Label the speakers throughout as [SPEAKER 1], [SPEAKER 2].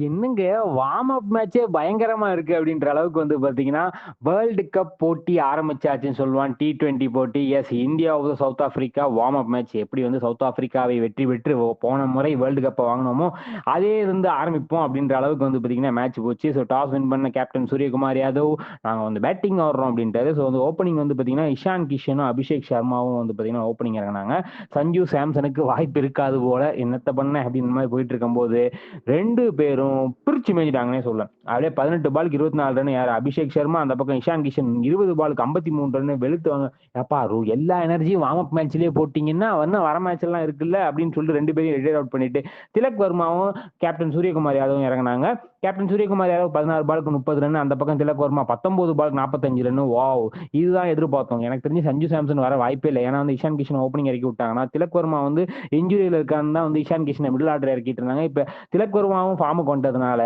[SPEAKER 1] என்னங்க warm up மேட்சே பயங்கரமா இருக்கு அப்படின்ற அளவுக்கு வந்து பார்த்தீங்கன்னா, வேர்ல்டு கப் போட்டி ஆரம்பிச்சாச்சுன்னு சொல்லுவான். T20 போட்டி. Yes India versus South Africa warm up match. எப்படி வந்து சவுத் ஆஃப்ரிக்காவை வெற்றி பெற்று போன முறை வேர்ல்டு கப்ப வாங்குனோமோ, அதே இருந்து ஆரம்பிப்போம் அப்படின்ற அளவுக்கு வந்து பார்த்தீங்கன்னா, மேட்ச் போச்சு. ஸோ டாஸ் வின் பண்ண கேப்டன் சூரியகுமார் யாதவ், நாங்க வந்து பேட்டிங் ஆடுறோம் அப்படின்ட்டாரு. ஸோ வந்து ஓப்பனிங் வந்து பார்த்தீங்கன்னா, இஷான் கிஷனும், அபிஷேக் சர்மாவும் வந்து பார்த்தீங்கன்னா, ஓப்பனிங் இறங்குனாங்க. சஞ்சு சாம்சனுக்கு வாய்ப்பு இருக்காது போல. என்னத்த பண்ண அப்படின்ற மாரி போயிட்டு இருக்கும்போது, 2 பேரும் பிரிச்சு மேய்ஞ்சிட்டாங்கன்னே சொல்லலாம். அப்படியே 18 பாலுக்கு 24 ரன் யாரு அபிஷேக் சர்மா, அந்த பக்கம் இஷான் கிஷன் 20 பாலுக்கு 53 ரன் வெளுத்துவாங்க. ஏப்பா எல்லா எனர்ஜியும் வார்ம் அப் மேட்ச்லயே போட்டீங்கன்னா, இன்னும் வர மேட்ச் எல்லாம் இருக்குல்ல அப்படின்னு சொல்லிட்டு 2 பேரையும் ரிட்டையர் அவுட் பண்ணிட்டு, திலக் வர்மாவும் கேப்டன் சூரியகுமார் யாதவும் இறங்குனாங்க. கேப்டன் சூரியகுமார் யாதவ் 16 பாலுக்கு 30 ரன், அந்த பக்கம் திலக் வர்மா 19 பாலுக்கு 45 ரன். வாவ்! இதுதான் எதிர்பார்த்தோம். எனக்கு தெரிஞ்சு சஞ்சு சாம்சன் வர வாய்ப்பே இல்லை. ஏன்னா வந்து இஷான் கிஷன் ஓப்பனிங் இறக்கி விட்டாங்கன்னா, திலக் வர்மா வந்து இன்ஜுரியில இருக்கான்னு தான் வந்து இஷான் கிஷனை மிடில் ஆர்டர் இறக்கிட்டு இருந்தாங்க. இப்ப திலக் வர்மாவும் ஃபார்முக்கு வந்துட்டதுனால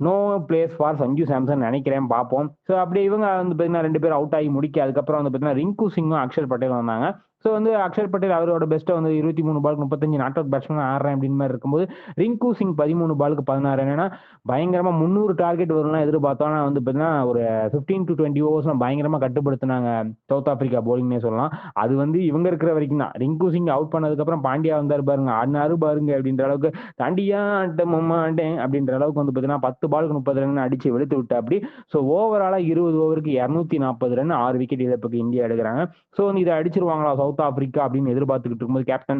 [SPEAKER 1] no place for Sanju Samson நினைக்கிறேன், பார்ப்போம். ஸோ அப்படியே இவங்க வந்து பார்த்தீங்கன்னா 2 பேரும் அவுட் ஆகி முடிக்க அதுக்கப்புறம் வந்து பார்த்தீங்கன்னா ரிங்கு சிங்கும் அக்ஷர் பட்டேல் வந்தாங்க. ஸோ வந்து அக்ஷர் பட்டேல் அவரோட பெஸ்ட்டை வந்து 23 பாலுக்கு 35 நாட் அவுட் பேட்ஸ்மேன் ஆடுறேன் அப்படின்னு மாதிரி இருக்கும்போது, ரிங்கு சிங் 13 பாலுக்கு 16 ரன். ஏன்னா பயங்கரமா 300 டார்கெட் வரும்லாம் எதிர்பார்த்தோம். ஆனா வந்து பார்த்தீங்கன்னா ஒரு 15 to 20 ஓவர்ஸ்லாம் பயங்கரமா கட்டுப்படுத்தினாங்க சவுத் ஆப்பிரிக்கா போலிங்னே சொல்லலாம். அது வந்து இவங்க இருக்கிற வரைக்கும் தான். ரிங்கு சிங் அவுட் பண்ணதுக்கப்புறம் பாண்டியா வந்தார் பாருங்க, ஆடினாரு பாருங்க அப்படின்ற அளவுக்கு தாண்டியா ஆட்டேன் அப்படின்ற அளவுக்கு வந்து பார்த்தீங்கன்னா 10 பாலுக்கு 30 ரன் அடிச்சு வெளுத்து விட்டு அப்படி. ஸோ ஓவராலா 20 ஓவருக்கு 240 ரன் 6 விக்கெட் இழப்புக்கு இந்தியா எடுக்கிறாங்க. ஸோ வந்து இதை அடிச்சிருவாங்களா சவுத் ஆப்பிரிக்கா அப்படின்னு எதிர்பார்த்துக்கிட்டு இருக்கும்போது கேப்டன்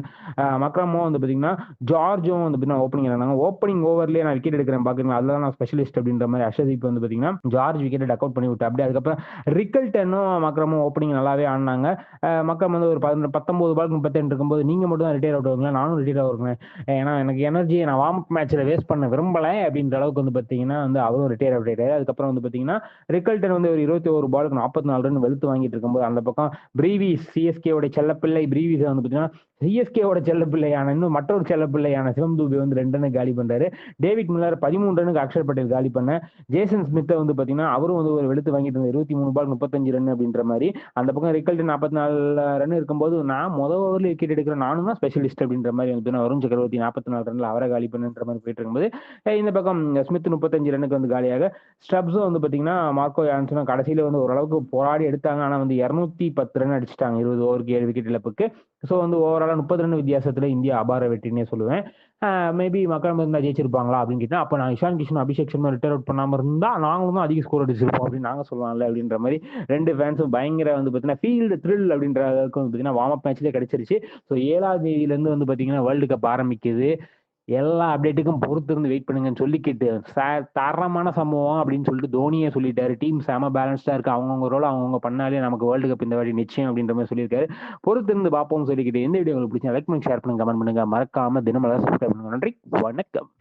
[SPEAKER 1] மக்ரமோ வந்து பார்த்தீங்கன்னா ஜார்ஜும் வந்து பார்த்தீங்கன்னா ஓப்பனிங் இருந்தாங்க. ஓப்பனிங் ஓவர்லேயே நான் விக்கெட் எடுக்கிறேன் பார்க்குறேன், அதில் நான் ஸ்பெஷலிஸ்ட் அப்படின்ற மாதிரி அஷதீப் வந்து பார்த்தீங்கன்னா ஜார்ஜ் விக்கெட் டக் அவுட் பண்ணி விட்டு அப்படி. அதுக்கப்புறம் ரிக்கல்டனும் மக்ரமும் ஓப்பனிங் நல்லாவே ஆடினாங்க. மக்கள் வந்து ஒரு 19 பாலுக்கு 32 இருக்கும்போது நீங்க மட்டும் தான் ரிட்டையர் அவுட் ஆகுங்களா, நானும் ரிட்டையர் ஆகுறேன், ஏன்னா எனக்கு எனர்ஜியை நான் வார்ம் அப் மேட்ச்ல வேஸ்ட் பண்ண விரும்பல அப்படின்ற அளவுக்கு வந்து பார்த்தீங்கன்னா வந்து அவரும் ரிட்டையர் அவுட் ஆயிட்டாரு. அதுக்கப்புறம் வந்து பார்த்தீங்கன்னா ரிக்கல்டன் வந்து ஒரு 21 பாலுக்கு 44 ரன் வெளுத்து வாங்கிட்டு இருக்கும்போது அந்த பக்கம் பிரீவிஸ் சிஎஸ்கேவோட செல்லப்பிள்ளை பிரீவிஸ் வந்து பார்த்தீங்கன்னா சிஎஸ்கேவோட செல்லப்பிள்ளையான இன்னும் மற்றொரு செல்லப்பிள்ளையான சிவம் தூபி வந்து 2 ரன் காலி பண்றாரு. டேவிட் மில்லர் 13 ரனுக்கு அக்ஷர் பட்டேல் காலி பண்ண. ஜேசன் ஸ்மித்தை வந்து பார்த்தீங்கன்னா அவரும் வந்து ஒரு வெளுத்து வாங்கிட்டு இருந்தார் 23 பால் 35 ரன் அப்படின்ற மாதிரி. அந்த பக்கம் ரிக்கல்டன் 44 ரன் இருக்கும்போது நான் முதல் ஓவரில் விக்கெட் எடுக்கிறேன், நானும் தான் ஸ்பெஷலிஸ்ட் அப்படின்ற மாதிரி வந்து வருண் சக்கரவர்த்தி 44 ரன்ல அவரை காலி பண்ணுன்ற மாதிரி போயிட்டு இருக்கும்போது இந்த பக்கம் ஸ்மித் 35 ரன்னுக்கு வந்து காலியாக. ஸ்டப்ஸும் வந்து பார்த்தீங்கன்னா மார்க்கோ யான்சனும் கடைசியில் வந்து ஓரளவுக்கு போராடி எடுத்தாங்க. ஆனால் வந்து 210 ரன் அடிச்சிட்டாங்க 20 ஓவருக்கு 7 விக்கெட் இழப்புக்கு. ஸோ வந்து ஓவராலா 30 ரன் வித்தியாசத்தில் இந்தியா அபார வெற்றினே சொல்லுவேன். மேபி மக்கள் இருந்தால் ஜெயிச்சிருப்பாங்களா அப்படின்னு கேட்டா, அப்போ நான் இஷான் கிஷன் அபிஷேக் சர்மா ரிட்டையர் அவுட் பண்ணாமல் இருந்தா நாங்களும் தான் அதிக ஸ்கோர் அடிச்சிருப்போம் அப்படின்னு நாங்கள் சொல்லலாம்ல அப்படின்ற மாதிரி 2 ஃபேன்ஸும் பயங்கர வந்து பார்த்தீங்கன்னா ஃபீல்டு த்ரில் அப்படின்ற அளவுக்கு வந்து பார்த்தீங்கன்னா வார்ம் அப் மேட்ச்லேயே கிடைச்சிருச்சு. ஸோ 7ஆம் தேதியிலேருந்து வந்து பார்த்தீங்கன்னா வேர்ல்டு கப் ஆரம்பிக்குது. எல்லா அப்டேட்டுக்கும் பொறுத்து இருந்து வெயிட் பண்ணுங்கன்னு சொல்லிக்கிட்டு தரமான சம்பவம் அப்படின்னு சொல்லிட்டு தோனியே சொல்லிட்டாரு. டீம் செம பேலன்ஸ்டா இருக்கு, அவங்கவுங்க ரோல் அவங்கவுங்க பண்ணாலே நமக்கு வேர்ல்டு கப் இந்த வாட்டி நிச்சயம் அப்படின்ற மாதிரி சொல்லியிருக்காரு. பொறுத்து இருந்து பார்ப்போம் சொல்லிக்கிட்டு இந்த வீடியோ உங்களுக்கு பிடிச்சா லைக் பண்ணி ஷேர் பண்ணுங்க, கமெண்ட் பண்ணுங்க, மறக்காம தினமலர் சப்ஸ்கிரைப் பண்ணுங்க. நன்றி, வணக்கம்.